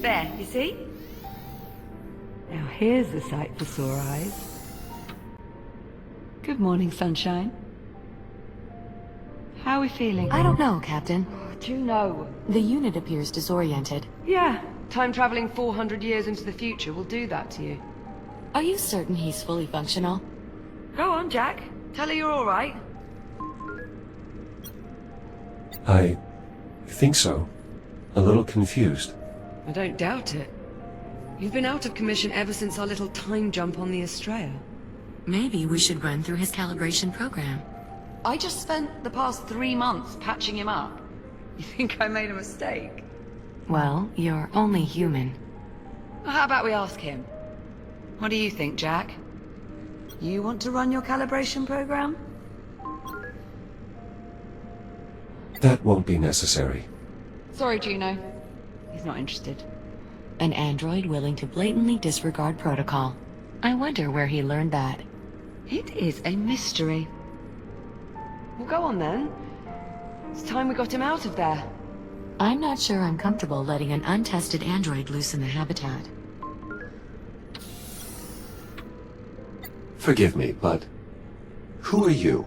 There, you see? Now here's a sight for sore eyes. Good morning, sunshine. How are we feeling? I don't know, Captain. Juno. The unit appears disoriented. Yeah, time traveling 400 years into the future will do that to you. Are you certain he's fully functional? Go on, Jack. Tell her you're all right. I think so. A little confused. I don't doubt it. You've been out of commission ever since our little time jump on the Estrella. Maybe we should run through his calibration program. I just spent the past 3 months patching him up. You think I made a mistake? Well, you're only human. Well, how about we ask him? What do you think, Jack? You want to run your calibration program? That won't be necessary. Sorry, Juno. He's not interested. An android willing to blatantly disregard protocol. I wonder where he learned that. It is a mystery. Well, go on then. It's time we got him out of there. I'm not sure I'm comfortable letting an untested android loose in the habitat. Forgive me, but who are you?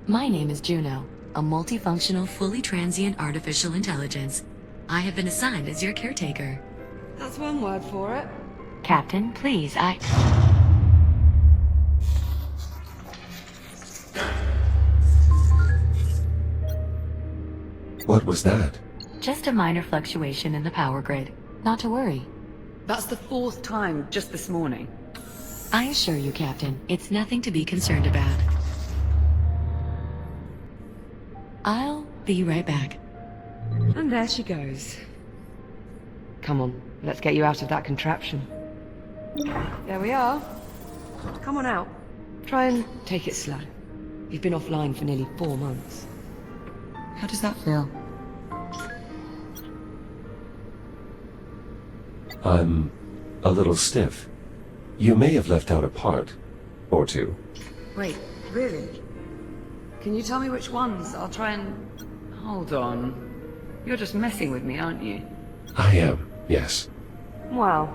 My name is Juno, a multifunctional, fully transient artificial intelligence. I have been assigned as your caretaker. That's one word for it. Captain, please, What was that? Just a minor fluctuation in the power grid. Not to worry. That's the 4th time just this morning. I assure you, Captain, it's nothing to be concerned about. I'll be right back. And there she goes. Come on, let's get you out of that contraption. There we are. Come on out. Try and take it slow. You've been offline for nearly 4 months. How does that feel? I'm a little stiff. You may have left out a part or two. Wait, really? Can you tell me which ones? I'll try and... Hold on. You're just messing with me, aren't you? I am, yes. Well,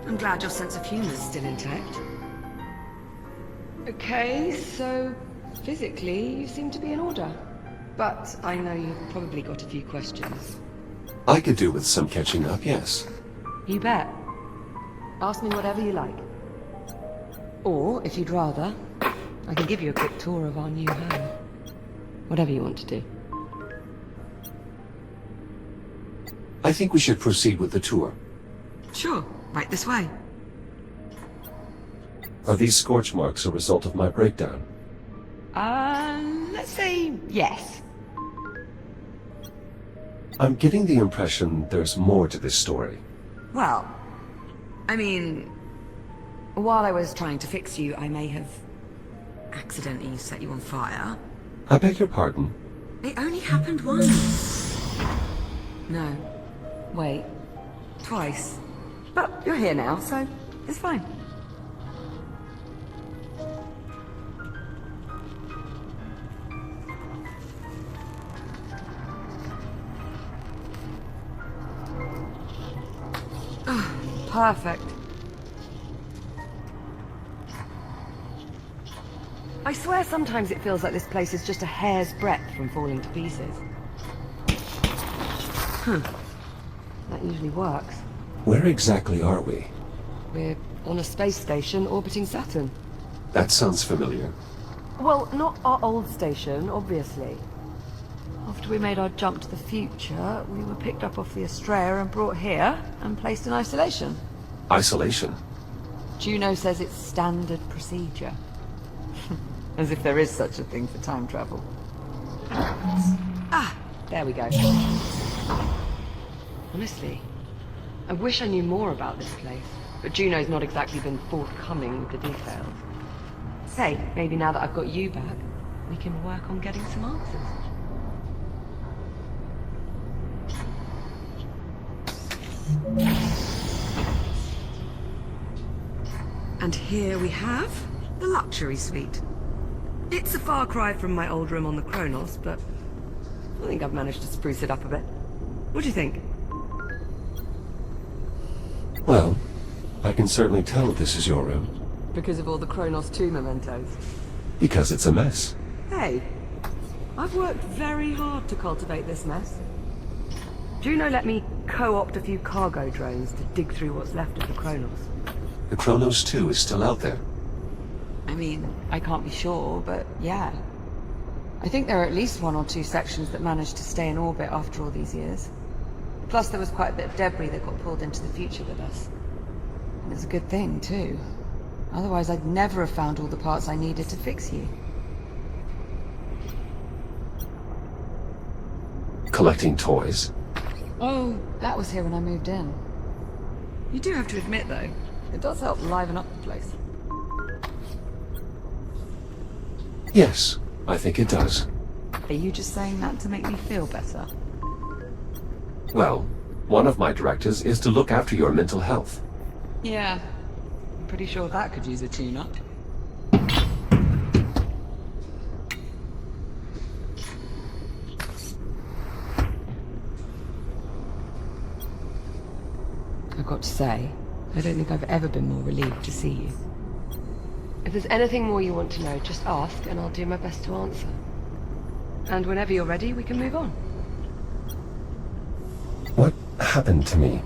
I'm glad your sense of humor is still intact. Okay, so physically you seem to be in order. But I know you've probably got a few questions. I could do with some catching up, yes. You bet. Ask me whatever you like. Or, if you'd rather, I can give you a quick tour of our new home. Whatever you want to do. I think we should proceed with the tour. Sure, right this way. Are these scorch marks a result of my breakdown? Let's say yes. I'm getting the impression there's more to this story. Well, I mean, while I was trying to fix you, I may have accidentally set you on fire. I beg your pardon. It only happened once. No. Wait. Twice. But you're here now, so it's fine. Perfect. I swear sometimes it feels like this place is just a hair's breadth from falling to pieces. That usually works. Where exactly are we? We're on a space station orbiting Saturn. That sounds familiar. Well, not our old station, obviously. After we made our jump to the future, we were picked up off the Estrella and brought here and placed in isolation. Isolation? Juno says it's standard procedure. As if there is such a thing for time travel. Ah, there we go. Honestly, I wish I knew more about this place, but Juno's not exactly been forthcoming with the details. Hey, maybe now that I've got you back, we can work on getting some answers. And here we have the luxury suite. It's a far cry from my old room on the Kronos, but I think I've managed to spruce it up a bit. What do you think? Well, I can certainly tell this is your room, Because of all the Kronos 2 mementos. because it's a mess. Hey, I've worked very hard to cultivate this mess. Juno let me co-opt a few cargo drones to dig through what's left of the Kronos. The Kronos 2 is still out there. I mean, I can't be sure, but yeah. I think there are at least 1 or 2 sections that managed to stay in orbit after all these years. Plus there was quite a bit of debris that got pulled into the future with us. And it's a good thing, too. Otherwise I'd never have found all the parts I needed to fix you. Collecting toys. Oh, that was here when I moved in. You do have to admit, though, it does help liven up the place. Yes, I think it does. Are you just saying that to make me feel better? Well, one of my directives is to look after your mental health. Yeah. I'm pretty sure that could use a tune-up. I've got to say, I don't think I've ever been more relieved to see you. If there's anything more you want to know, just ask and I'll do my best to answer. And whenever you're ready, we can move on. What happened to me?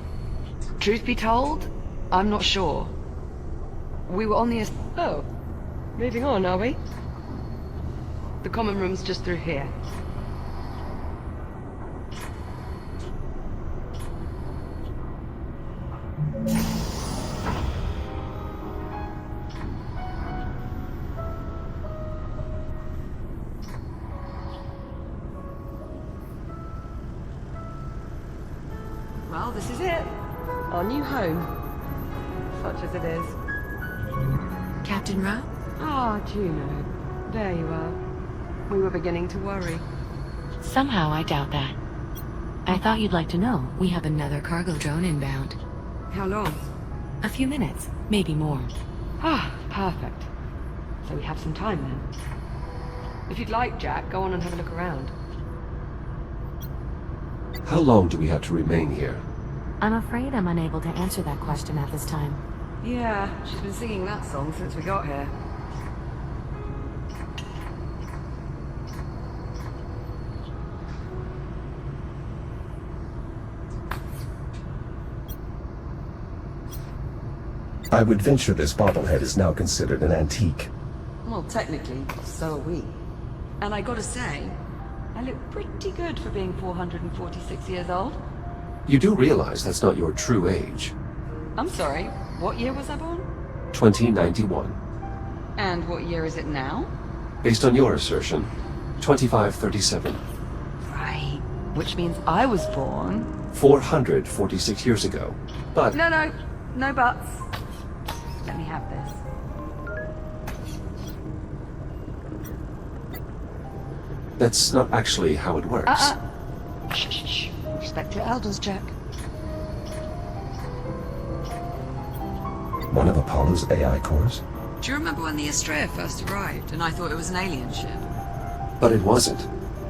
Truth be told, I'm not sure. We were on the... Oh, moving on, are we? The common room's just through here. Well, this is it. Our new home. Such as it is. Captain Rowe? Ah, Juno. There you are. We were beginning to worry. Somehow I doubt that. I thought you'd like to know we have another cargo drone inbound. How long? A few minutes, maybe more. Ah, perfect. So we have some time then. If you'd like, Jack, go on and have a look around. How long do we have to remain here? I'm afraid I'm unable to answer that question at this time. Yeah, she's been singing that song since we got here. I would venture this bobblehead is now considered an antique. Well, technically, so are we. And I gotta say, I look pretty good for being 446 years old. You do realize that's not your true age. I'm sorry, what year was I born? 2091. And what year is it now? Based on your assertion, 2537. Right. Which means I was born... 446 years ago. But No buts. Let me have this. that's not actually how it works. Shh. Respect your elders, Jack. One of Apollo's AI cores? Do you remember when the Estrella first arrived and I thought it was an alien ship? But it wasn't.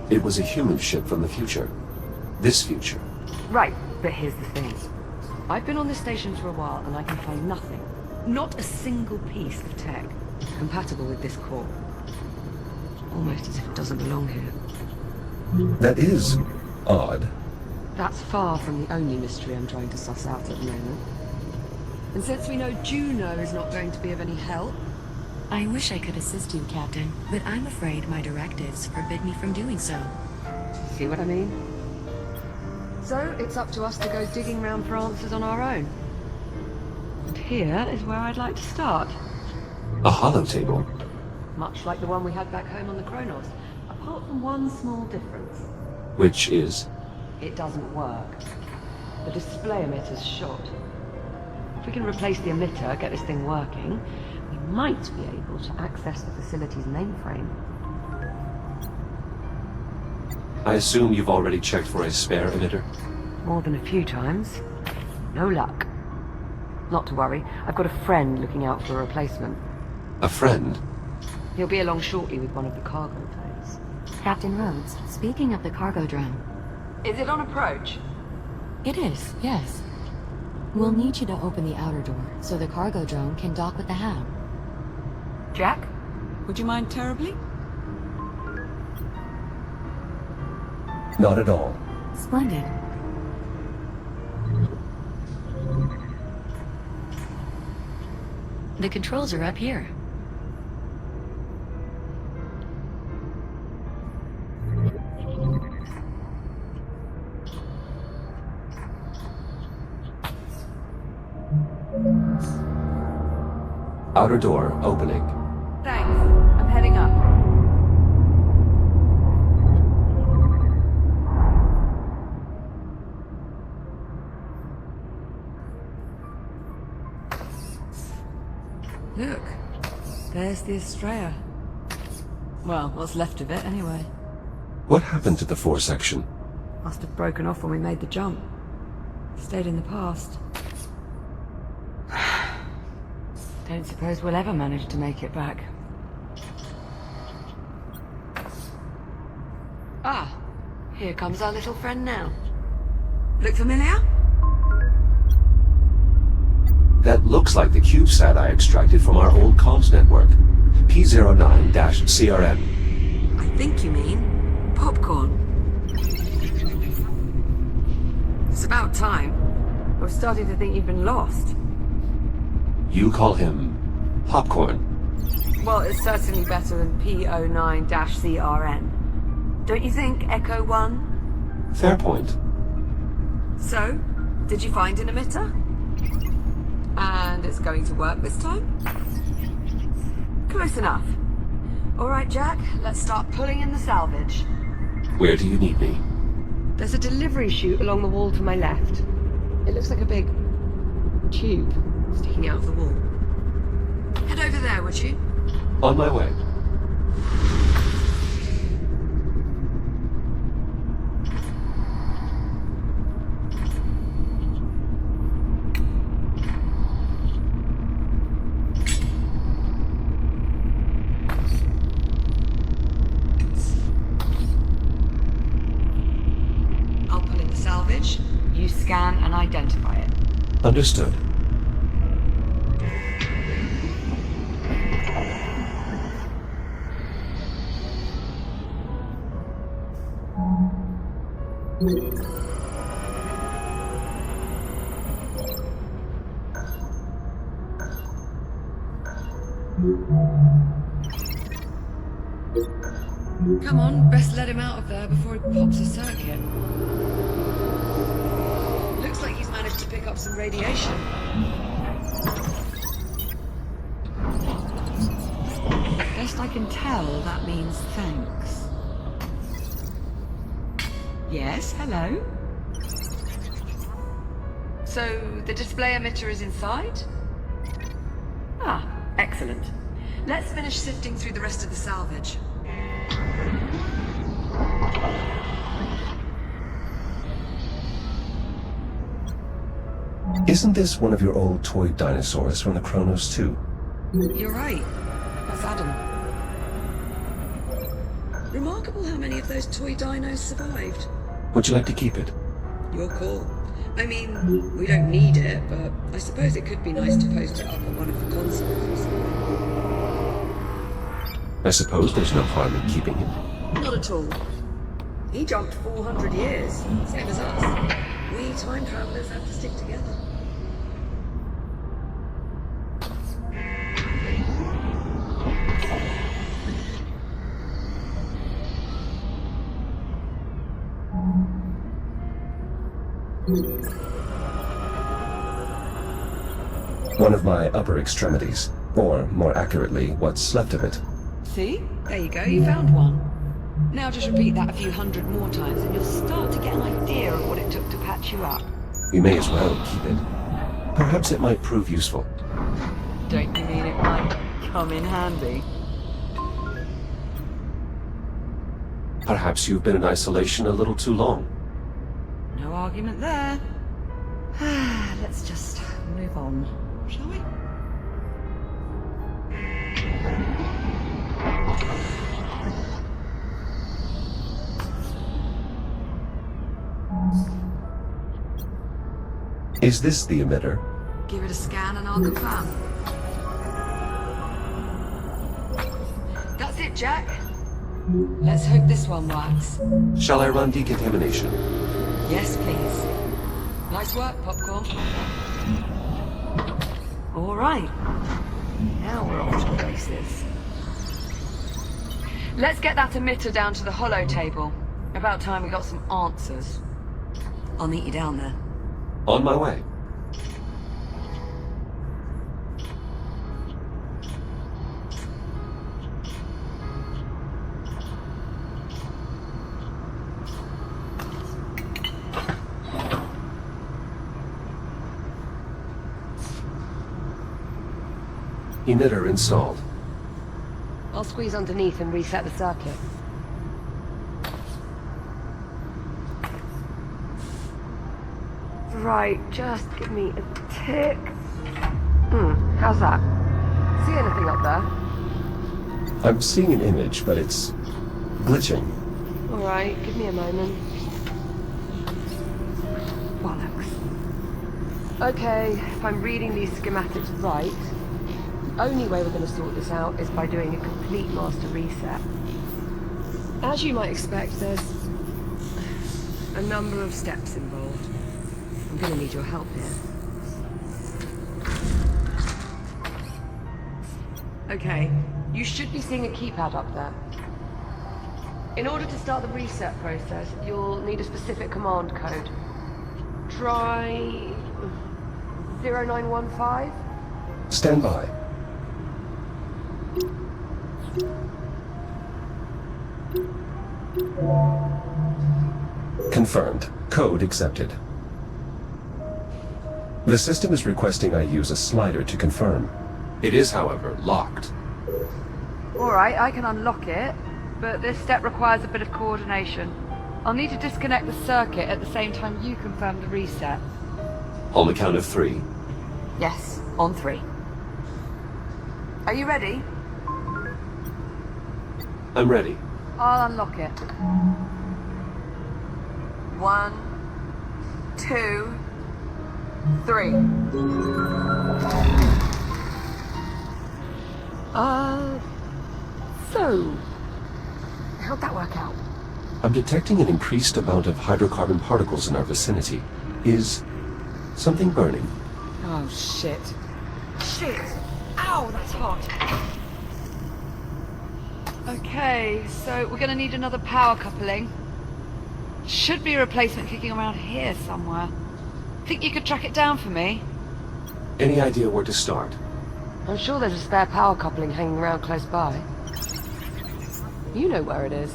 It was a human ship from the future. This future. Right, but here's the thing. I've been on this station for a while and I can find nothing. Not a single piece of tech compatible with this core. Almost as if it doesn't belong here. That is odd. That's far from the only mystery I'm trying to suss out at the moment. And since we know Juno is not going to be of any help... I wish I could assist you, Captain, but I'm afraid my directives forbid me from doing so. See what I mean? So, it's up to us to go digging round for answers on our own. And here is where I'd like to start. A holotable. Much like the one we had back home on the Kronos, apart from one small difference. Which is? It doesn't work. The display emitter's shot. If we can replace the emitter, get this thing working, we might be able to access the facility's mainframe. I assume you've already checked for a spare emitter? More than a few times. No luck. Not to worry, I've got a friend looking out for a replacement. A friend? He'll be along shortly with one of the cargo planes. Captain Rhodes, speaking of the cargo drone. Is it on approach? It is, yes. We'll need you to open the outer door so the cargo drone can dock with the ham. Jack? Would you mind terribly? Not at all. Splendid. The controls are up here. Outer door opening. Thanks. I'm heading up. Look. There's the Estrella. Well, what's left of it, anyway. What happened to the fore section? Must have broken off when we made the jump. Stayed in the past. Don't suppose we'll ever manage to make it back. Ah, here comes our little friend now. Look familiar? That looks like the CubeSat I extracted from our old comms network. P09-CRN. I think you mean popcorn. It's about time. I was starting to think you'd been lost. You call him Popcorn? Well, it's certainly better than P09-CRN. Don't you think, Echo 1? Fair point. So, did you find an emitter? And it's going to work this time? Close enough. All right, Jack, let's start pulling in the salvage. Where do you need me? There's a delivery chute along the wall to my left. It looks like a big tube sticking out of the wall. Head over there, would you? On my way. I'll pull in the salvage. You scan and identify it. Understood. Come on, best let him out of there before he pops a circuit. Looks like he's managed to pick up some radiation. Best I can tell, that means thanks. Yes, hello? So, the display emitter is inside? Ah, excellent. Let's finish sifting through the rest of the salvage. Isn't this one of your old toy dinosaurs from the Chronos 2? You're right. That's Adam. Remarkable how many of those toy dinos survived. Would you like to keep it? Your call. I mean, we don't need it, but I suppose it could be nice to post it up on one of the consoles. I suppose there's no harm in keeping him. Not at all. He jumped 400 years, same as us. We time travelers have to stick together. One of my upper extremities. Or, more accurately, what's left of it. See? There you go, you found one. Now just repeat that a few hundred more times and you'll start to get an idea of what it took to patch you up. We may as well keep it. Perhaps it might prove useful. Don't you mean it might come in handy? Perhaps you've been in isolation a little too long. No argument there. Let's just move on, shall we? Is this the emitter? Give it a scan and I'll confirm. That's it, Jack. Let's hope this one works. Shall I run decontamination? Yes, please. Nice work, Popcorn. All right. Now we're off to places. Let's get that emitter down to the holo table. About time we got some answers. I'll meet you down there. On my way. Emitter installed. I'll squeeze underneath and reset the circuit. Right, just give me a tick. How's that? See anything up there? I'm seeing an image, but it's glitching. All right, give me a moment. Bollocks. Okay, if I'm reading these schematics right, the only way we're going to sort this out is by doing a complete master reset. As you might expect, there's a number of steps involved. I'm going to need your help here. Okay, you should be seeing a keypad up there. In order to start the reset process, you'll need a specific command code. Try 0915? Stand by. Confirmed. Code accepted. The system is requesting I use a slider to confirm. It is, however, locked. Alright, I can unlock it, but this step requires a bit of coordination. I'll need to disconnect the circuit at the same time you confirm the reset. On the count of 3. Yes, on 3. Are you ready? I'm ready. I'll unlock it. 1, 2, 3. So... how'd that work out? I'm detecting an increased amount of hydrocarbon particles in our vicinity. Is something burning? Oh, shit. Shit! Ow, that's hot. Okay, so we're gonna need another power coupling. Should be a replacement kicking around here somewhere. Think you could track it down for me? Any idea where to start? I'm sure there's a spare power coupling hanging around close by. You know where it is.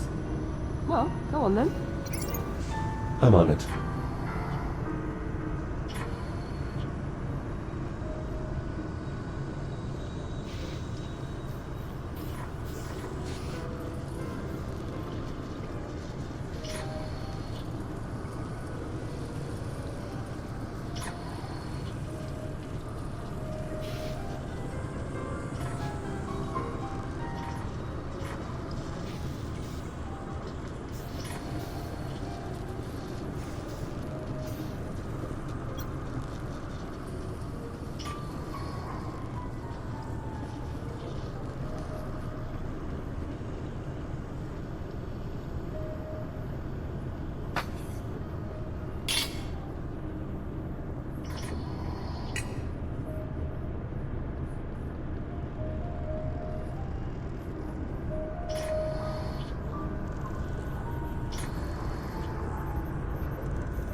Well, go on then. I'm on it.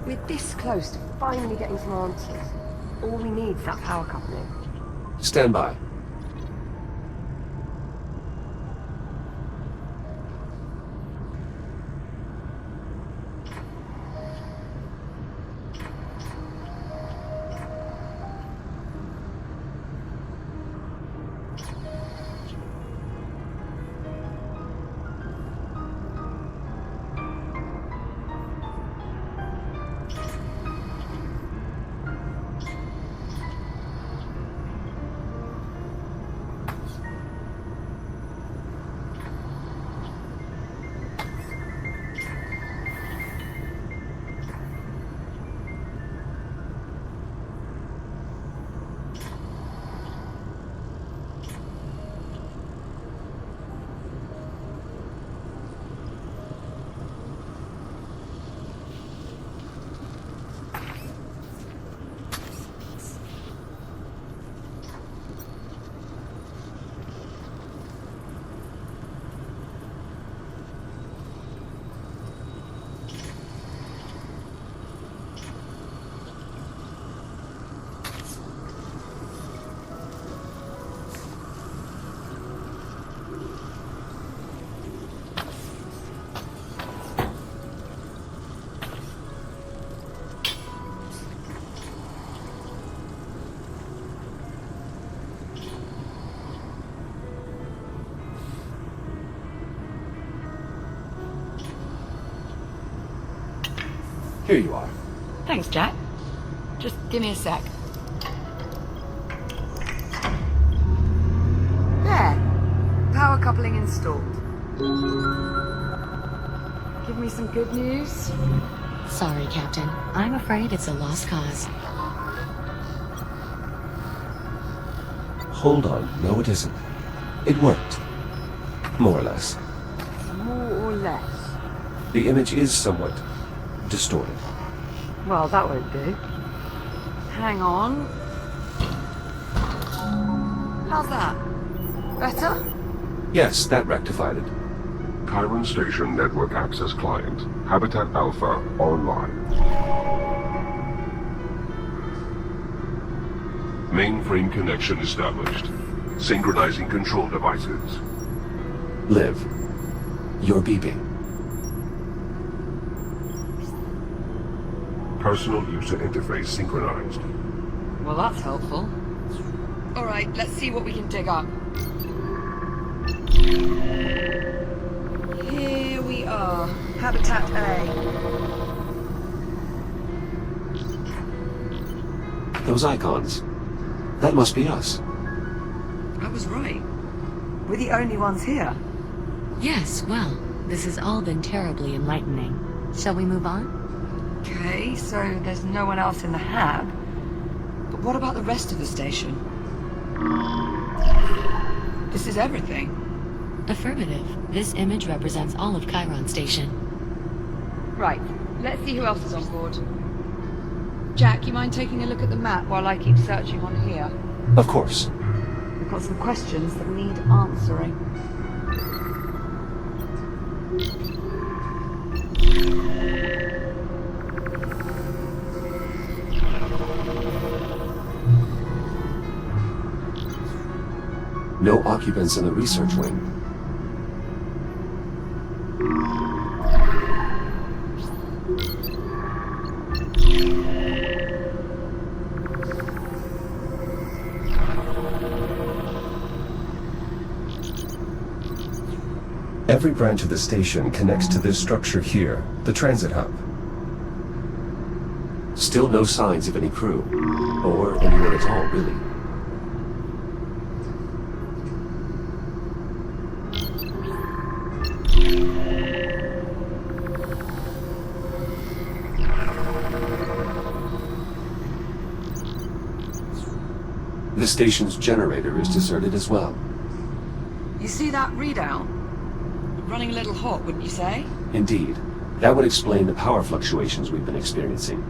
We're this close to finally getting some answers. All we need is that power coupling. Stand by. Here you are. Thanks, Jack. Just give me a sec. There. Power coupling installed. Give me some good news. Sorry, Captain. I'm afraid it's a lost cause. Hold on. No, it isn't. It worked. More or less. More or less. The image is somewhat distorted. Well, that won't do. Hang on. How's that? Better? Yes, that rectified it. Chiron Station Network Access Client, Habitat Alpha, online. Mainframe connection established. Synchronizing control devices. Liv, you're beeping. Personal user interface synchronized. Well, that's helpful. All right, let's see what we can dig up. Here we are. Habitat A. Those icons. That must be us. I was right. We're the only ones here. Yes, well, this has all been terribly enlightening. Shall we move on? Okay, so there's no one else in the hab. But what about the rest of the station? This is everything. Affirmative. This image represents all of Chiron Station. Right, let's see who else is on board. Jack, you mind taking a look at the map while I keep searching on here? Of course. We've got some questions that need answering. No occupants in the research wing. Every branch of the station connects to this structure here, the transit hub. Still no signs of any crew, or anyone at all, really. The station's generator is deserted as well. You see that readout? Running a little hot, wouldn't you say? Indeed. That would explain the power fluctuations we've been experiencing.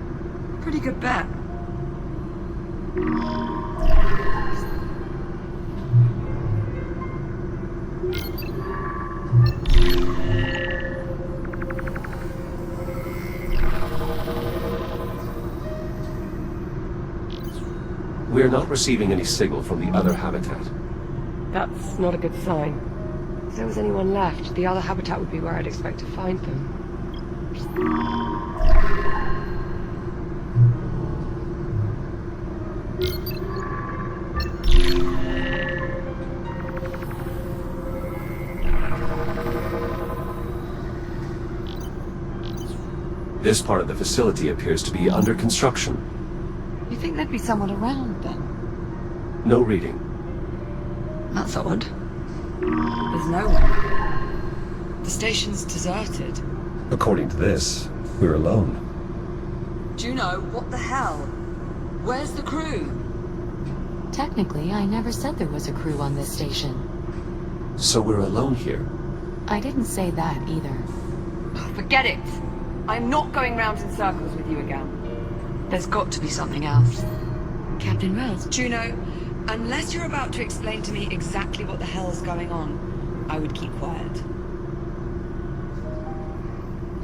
Pretty good bet. We're not receiving any signal from the other habitat. That's not a good sign. If there was anyone left, the other habitat would be where I'd expect to find them. This part of the facility appears to be under construction. You think there'd be someone around then? No reading. That's odd. There's no one. The station's deserted. According to this, we're alone. Juno, what the hell? Where's the crew? Technically, I never said there was a crew on this station. So we're alone here. I didn't say that either. Forget it. I'm not going round in circles with you again. There's got to be something else. Captain Rhodes, Juno, unless you're about to explain to me exactly what the hell's going on, I would keep quiet.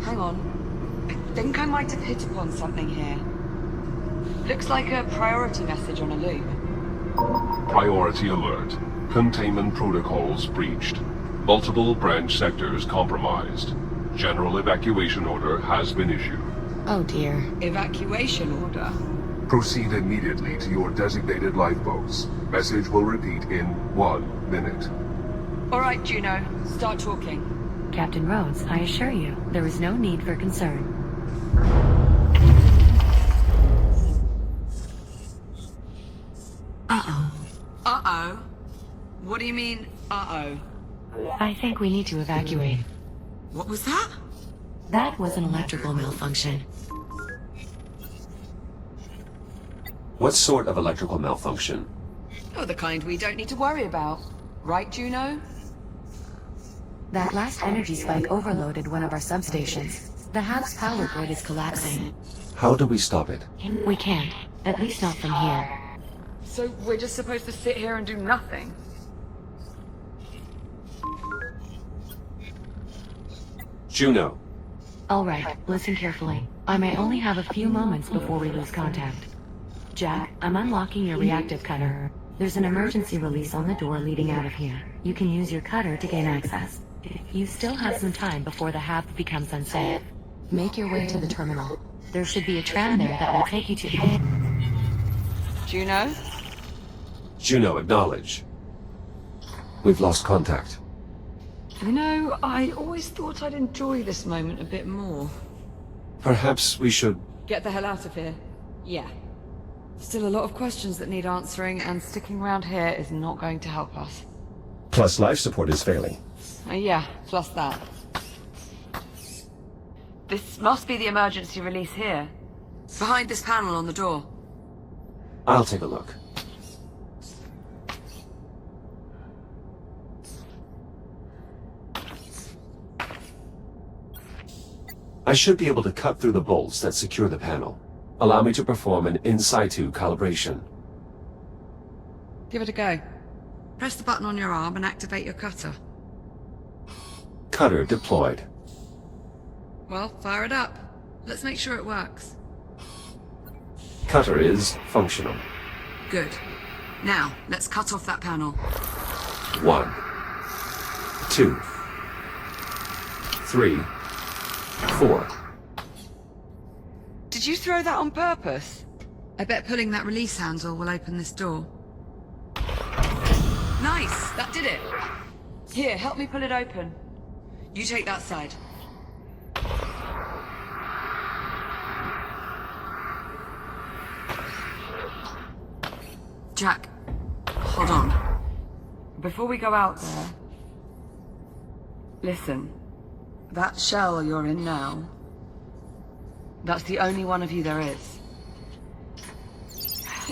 Hang on. I think I might have hit upon something here. Looks like a priority message on a loop. Priority alert. Containment protocols breached. Multiple branch sectors compromised. General evacuation order has been issued. oh dear. Evacuation order? Proceed immediately to your designated lifeboats. Message will repeat in 1 minute. All right, Juno. Start talking. Captain Rhodes, I assure you, there is no need for concern. Uh-oh. Uh-oh? What do you mean, uh-oh? I think we need to evacuate. What was that? That was an electrical malfunction. What sort of electrical malfunction? Oh, the kind we don't need to worry about. Right, Juno? That last energy spike overloaded one of our substations. The hub's power grid is collapsing. How do we stop it? We can't. At least not from here. So we're just supposed to sit here and do nothing? Juno, Alright, listen carefully. I may only have a few moments before we lose contact. Jack, I'm unlocking your reactive cutter. There's an emergency release on the door leading out of here. You can use your cutter to gain access. You still have some time before the hab becomes unsafe. Make your way to the terminal. There should be a tram there that will take you to... Juno? Juno, acknowledge. We've lost contact. You know, I always thought I'd enjoy this moment a bit more. Perhaps we should... Get the hell out of here. Yeah. Still a lot of questions that need answering, and sticking around here is not going to help us. Plus life support is failing. Yeah, plus that. This must be the emergency release here. Behind this panel on the door. I'll take a look. I should be able to cut through the bolts that secure the panel. Allow me to perform an in situ calibration. Give it a go. Press the button on your arm and activate your cutter. Cutter deployed. Well, fire it up. Let's make sure it works. Cutter is functional. Good. Now, let's cut off that panel. 1, 2, 3, 4. Did you throw that on purpose? I bet pulling that release handle will open this door. Nice! That did it! Here, help me pull it open. You take that side. Jack, hold on. Before we go out there... Listen. That shell you're in now... That's the only one of you there is.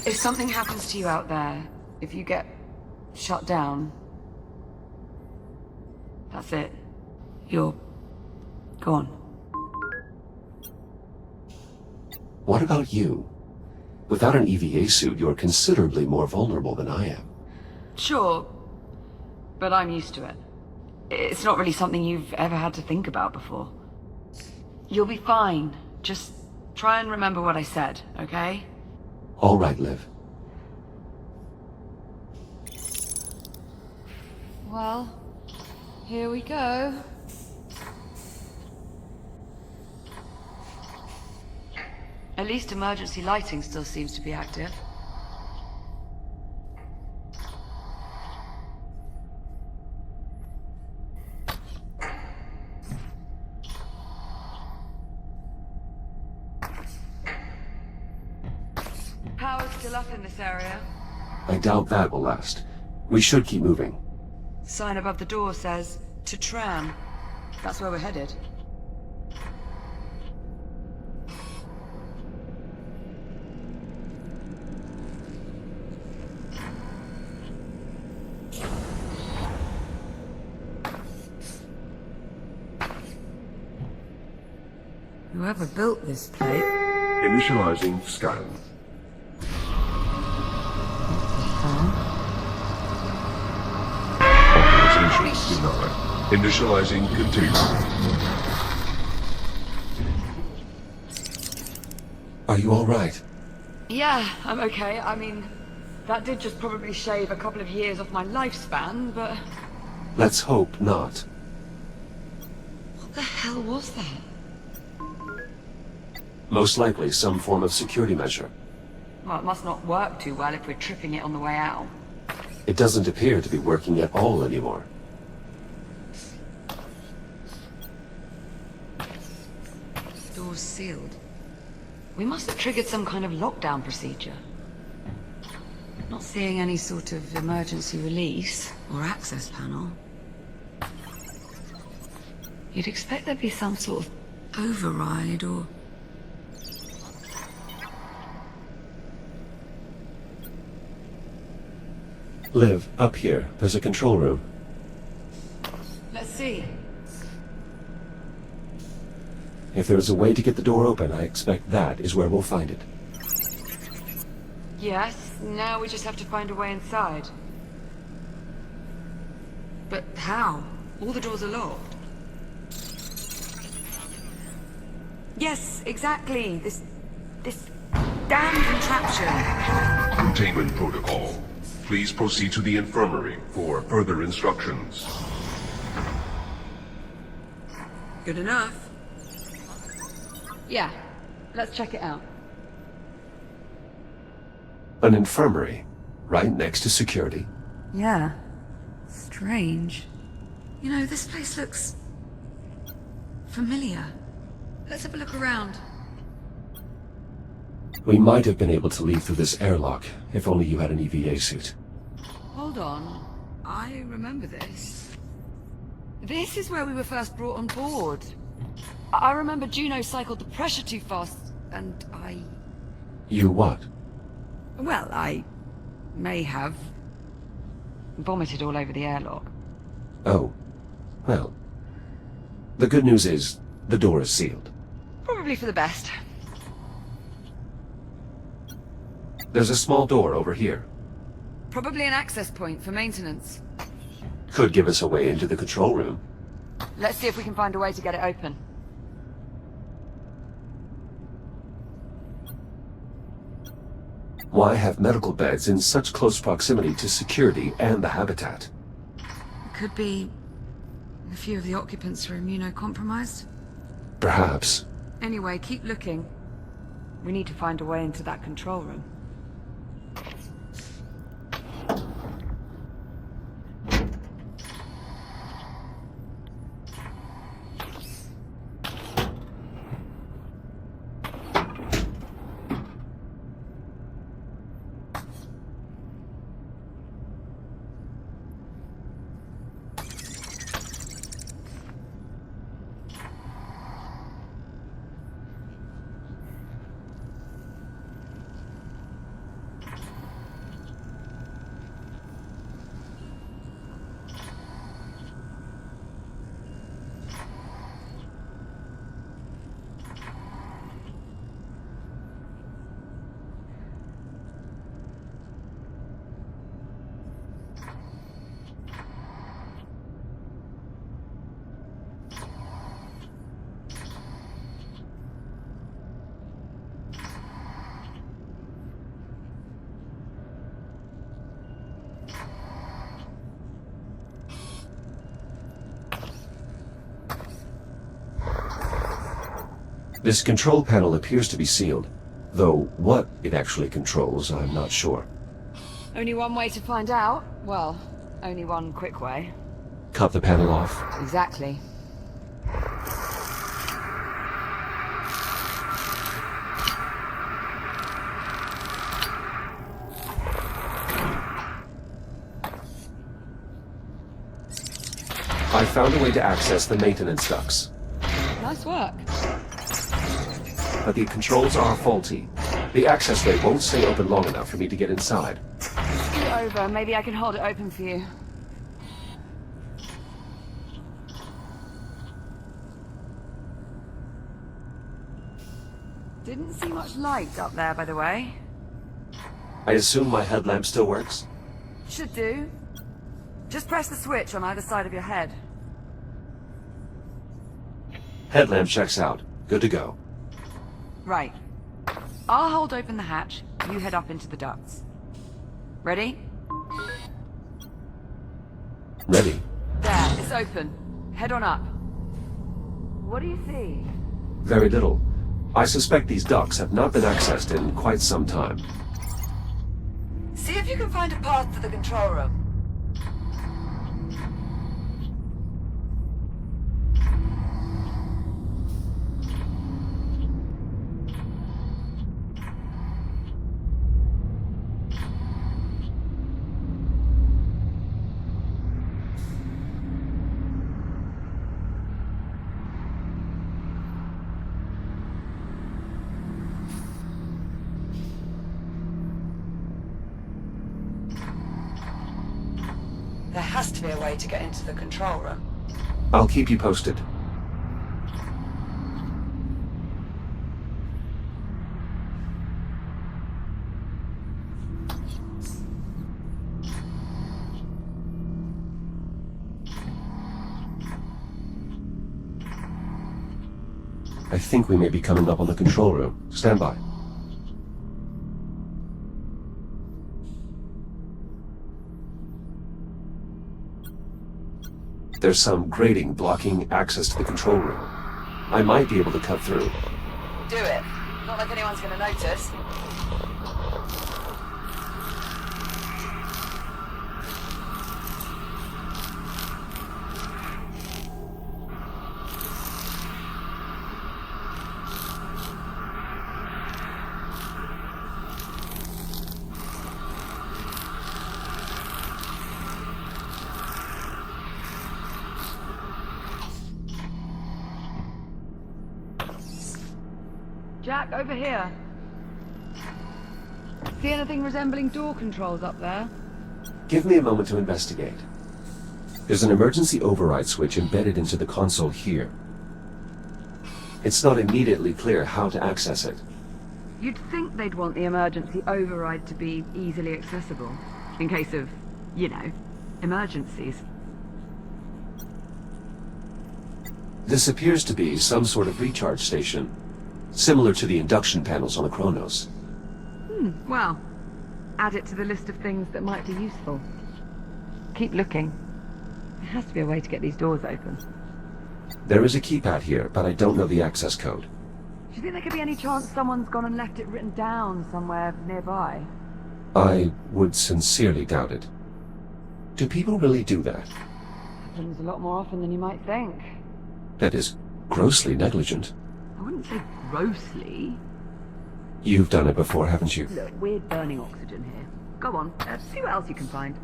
If something happens to you out there, if you get shut down, that's it. You're gone. What about you? Without an EVA suit, you're considerably more vulnerable than I am. Sure, but I'm used to it. It's not really something you've ever had to think about before. You'll be fine. Just try and remember what I said, okay? All right, Liv. Well, here we go. At least emergency lighting still seems to be active. Power's still up in this area. I doubt that will last. We should keep moving. Sign above the door says, to tram. That's where we're headed. Whoever built this place... Initializing scan. Authorization denied. Initializing containment. Are you all right? Yeah, I'm okay. I mean, that did just probably shave a couple of years off my lifespan, but... Let's hope not. What the hell was that? Most likely some form of security measure. Well, it must not work too well if we're tripping it on the way out. It doesn't appear to be working at all anymore. Door's sealed. We must have triggered some kind of lockdown procedure. Not seeing any sort of emergency release or access panel. You'd expect there'd be some sort of override or... Liv, up here. There's a control room. Let's see. If there's a way to get the door open, I expect that is where we'll find it. Yes, now we just have to find a way inside. But how? All the doors are locked. Yes, exactly. This damn contraption. Containment protocol. Please proceed to the infirmary for further instructions. Good enough. Yeah, let's check it out. An infirmary, right next to security. Yeah. Strange. You know, this place looks... familiar. Let's have a look around. We might have been able to leave through this airlock, if only you had an EVA suit. Hold on. I remember this. This is where we were first brought on board. I remember Juno cycled the pressure too fast, and I... You what? Well, I... may have... vomited all over the airlock. Oh. Well. The good news is, the door is sealed. Probably for the best. There's a small door over here. Probably an access point for maintenance. Could give us a way into the control room. Let's see if we can find a way to get it open. Why have medical beds in such close proximity to security and the habitat? Could be... a few of the occupants are immunocompromised. Perhaps. Anyway, keep looking. We need to find a way into that control room. This control panel appears to be sealed, though what it actually controls, I'm not sure. Only one way to find out? Well, only one quick way. Cut the panel off. Exactly. I found a way to access the maintenance ducts, Nice work. but the controls are faulty. The access way won't stay open long enough for me to get inside. Scoot over. Maybe I can hold it open for you. Didn't see much light up there, by the way. I assume my headlamp still works? Should do. Just press the switch on either side of your head. Headlamp checks out. Good to go. Right. I'll hold open the hatch. You head up into the ducts. Ready? Ready. There, it's open. Head on up. What do you see? Very little. I suspect these ducts have not been accessed in quite some time. See if you can find a path to the control room. There has to be a way to get into the control room. I'll keep you posted. I think we may be coming up on the control room. Stand by. There's some grating blocking access to the control room. I might be able to cut through. Do it. Not like anyone's gonna notice. Jack, over here. See anything resembling door controls up there? Give me a moment to investigate. There's an emergency override switch embedded into the console here. It's not immediately clear how to access it. You'd think they'd want the emergency override to be easily accessible, in case of, you know, emergencies. This appears to be some sort of recharge station, similar to the induction panels on the Kronos. Well, add it to the list of things that might be useful. Keep looking. There has to be a way to get these doors open. There is a keypad here, but I don't know the access code. Do you think there could be any chance someone's gone and left it written down somewhere nearby? I would sincerely doubt it. Do people really do that? Happens a lot more often than you might think. That is grossly negligent. I wouldn't say grossly. You've done it before, haven't you? Look, we're burning oxygen here. Go on, see what else you can find.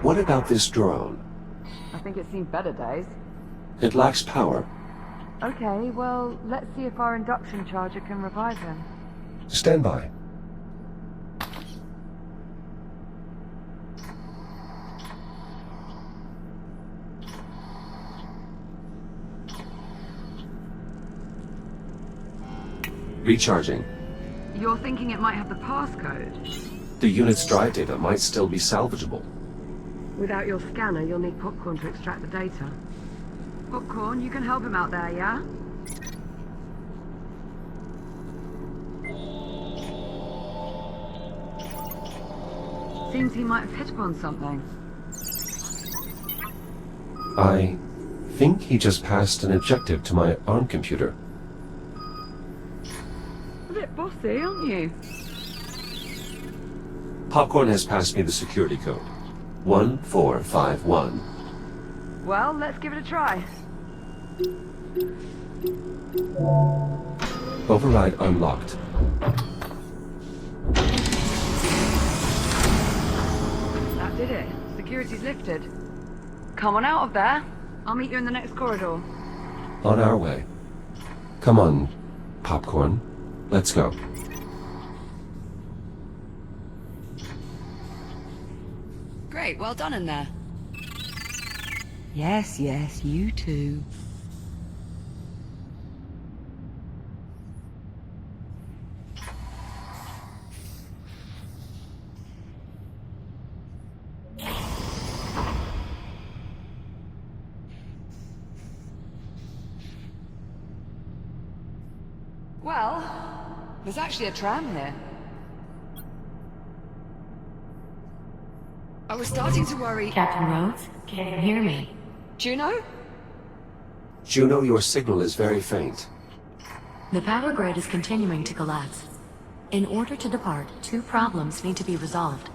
What about this drone? I think it's seen better days. It lacks power. Okay, well, let's see if our induction charger can revive him. Stand by. Recharging. You're thinking it might have the passcode? The unit's drive data might still be salvageable. Without your scanner, you'll need Popcorn to extract the data. Popcorn, you can help him out there, yeah? Seems he might have hit upon something. I think he just passed an objective to my ARM computer. A bit bossy, aren't you? Popcorn has passed me the security code. 1451. Well, let's give it a try. Override unlocked. That did it. Security's lifted. Come on out of there. I'll meet you in the next corridor. On our way. Come on, Popcorn. Let's go. Great, well done in there. Yes, yes, you too. Well, there's actually a tram here. I was starting to worry... Captain Rhodes, can you hear me? Juno? Juno, your signal is very faint. The power grid is continuing to collapse. In order to depart, 2 problems need to be resolved.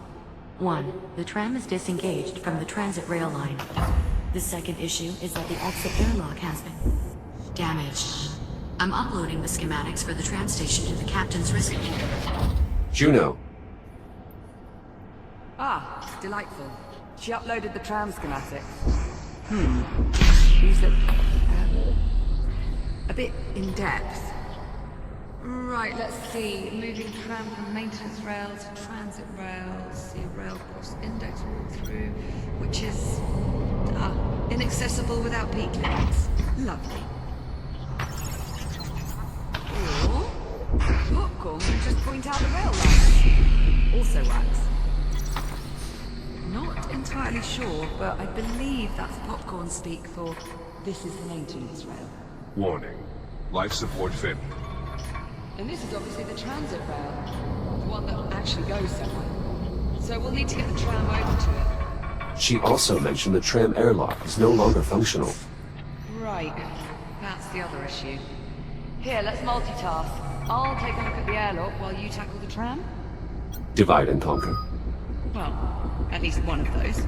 1. The tram is disengaged from the transit rail line. The second issue is that the exit airlock has been damaged. I'm uploading the schematics for the tram station to the captain's risk computer. Juno, Ah, delightful. She uploaded the tram schematics. These look a bit in depth. Right, let's see. Moving tram from maintenance rail to transit rail. See rail cross index walk through, which is inaccessible without peak limits. Lovely. Or popcorn can just point out the rail lines. Also works. Not entirely sure, but I believe that's popcorn speak for this is the maintenance rail. Warning. Life support failure. And this is obviously the transit rail, the one that actually goes somewhere. So we'll need to get the tram over to it. she also mentioned the tram airlock is no longer functional. Right, that's the other issue. Here, let's multitask. I'll take a look at the airlock while you tackle the tram. Divide and conquer. Well, at least one of those.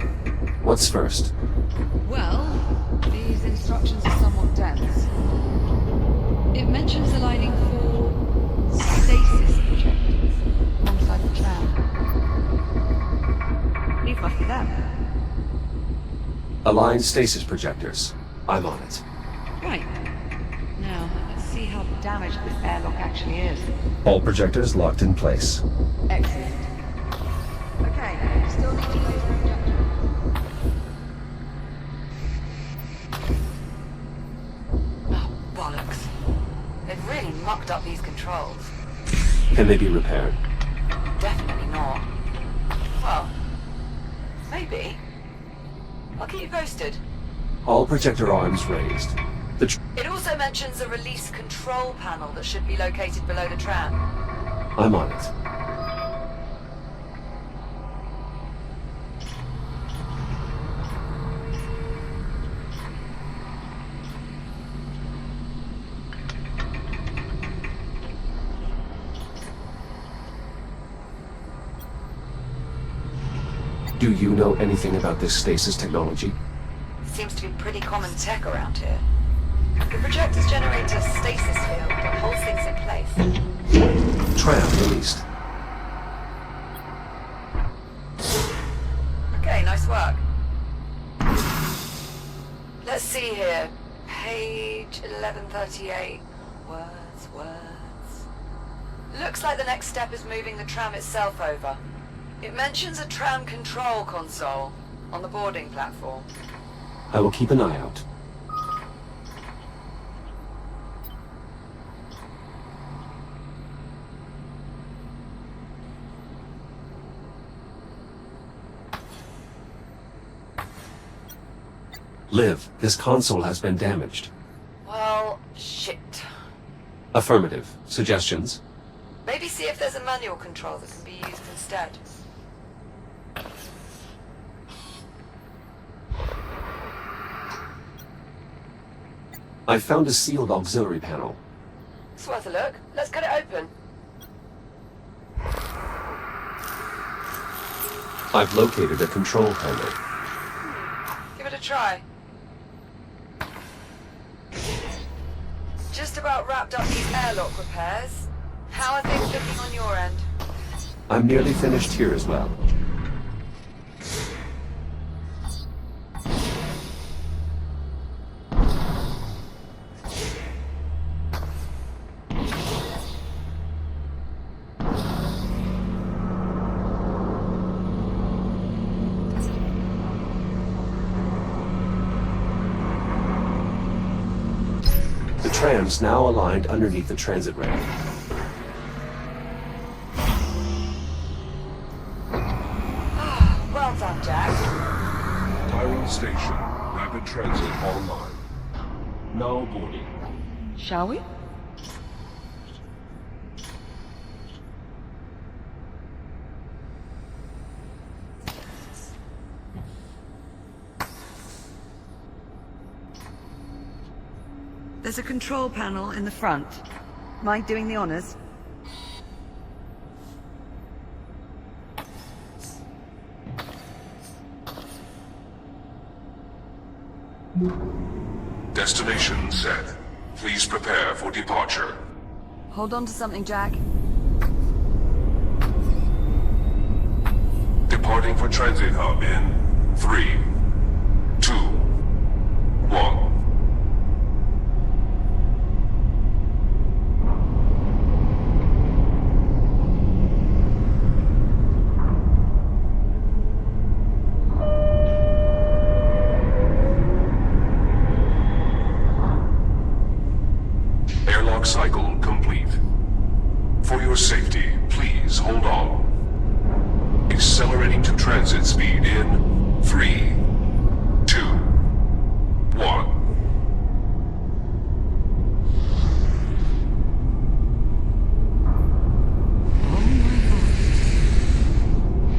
What's first? Well, these instructions are somewhat dense. It mentions aligning 4 stasis projectors alongside the tram. These must be them. Align stasis projectors. I'm on it. Right. Now, let's see how damaged this airlock actually is. All projectors locked in place. Excellent. Okay, still need to laser projector. Oh, bollocks. They've really mucked up these controls. Can they be repaired? Definitely not. Well, maybe. I'll keep you posted. All projector arms raised. It also mentions a release control panel that should be located below the tram. I'm on it. Do you know anything about this stasis technology? Seems to be pretty common tech around here. The projectors generate a stasis field that holds things in place. Tram released. Okay, nice work. Let's see here. Page 1138. Words. Looks like the next step is moving the tram itself over. It mentions a tram control console on the boarding platform. I will keep an eye out. Liv, this console has been damaged. Well, shit. Affirmative. Suggestions? Maybe see if there's a manual control that can be used instead. I found a sealed auxiliary panel. It's worth a look. Let's get it open. I've located a control panel. Give it a try. Just about wrapped up these airlock repairs. How are things looking on your end? I'm nearly finished here as well. The tram's now aligned underneath the transit rail. Well done, Jack. Tyrant Station. Rapid transit online. Now boarding. Shall we? There's a control panel in the front. Mind doing the honors? Destination set. Please prepare for departure. Hold on to something, Jack. Departing for transit hub in 3, 2, 1. Airlock cycle complete. For your safety, please hold on. Accelerating to transit speed in 3, 2, 1.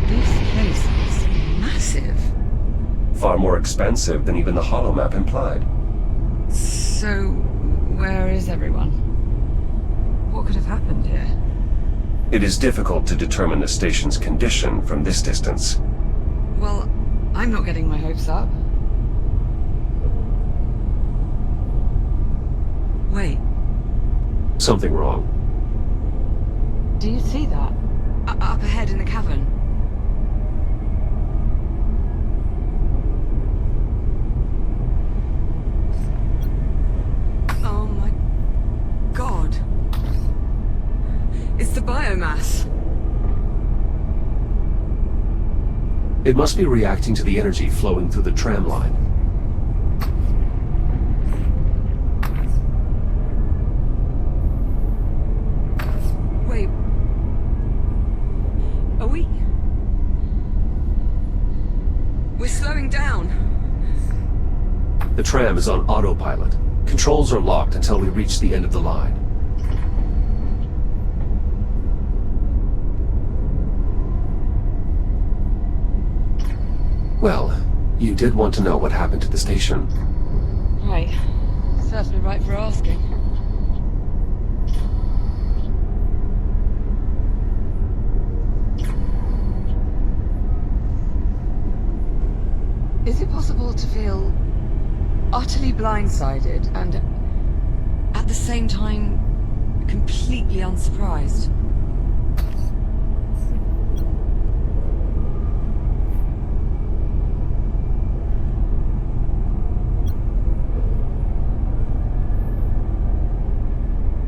This place is massive. Far more expansive than even the holomap implied. So, where is everyone? What could have happened here? It is difficult to determine the station's condition from this distance. Well, I'm not getting my hopes up. Wait, Something wrong. do you see that? Up ahead in the cavern. Oh my god. It's the biomass. It must be reacting to the energy flowing through the tram line. Wait. Are we? We're slowing down. The tram is on autopilot. Controls are locked until we reach the end of the line. Well, you did want to know what happened to the station. Right. Certainly right for asking. Is it possible to feel utterly blindsided and at the same time completely unsurprised?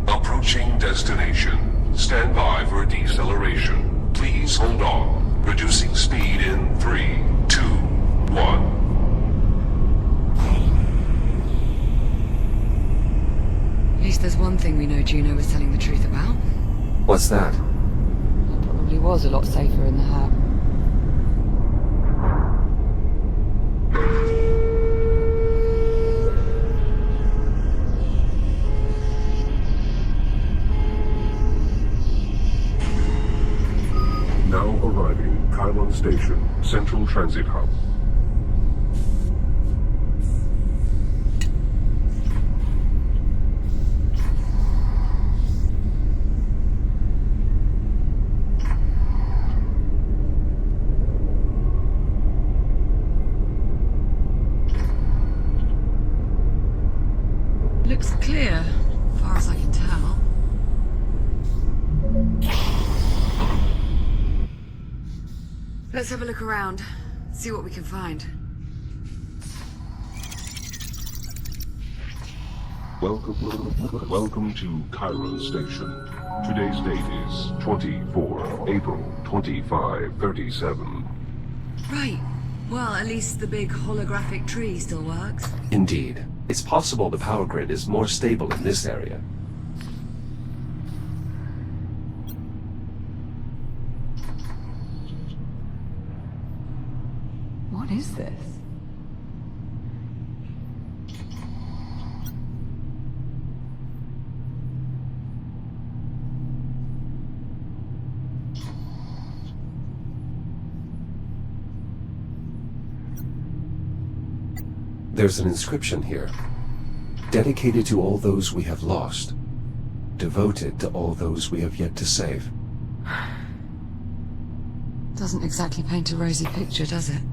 Approaching destination. Stand by for deceleration. Please hold on. Reducing speed in 3, 2, 1. At least there's one thing we know Juno was telling the truth about. What's that? It probably was a lot safer in the hab. Now arriving Kylon Station, Central Transit Hub. Looks clear, as far as I can tell. Let's have a look around, see what we can find. Welcome to Cairo Station. Today's date is 24 April 2537. Right. Well, at least the big holographic tree still works. Indeed. It's possible the power grid is more stable in this area. What is this? There's an inscription here, dedicated to all those we have lost. devoted to all those we have yet to save. Doesn't exactly paint a rosy picture, does it?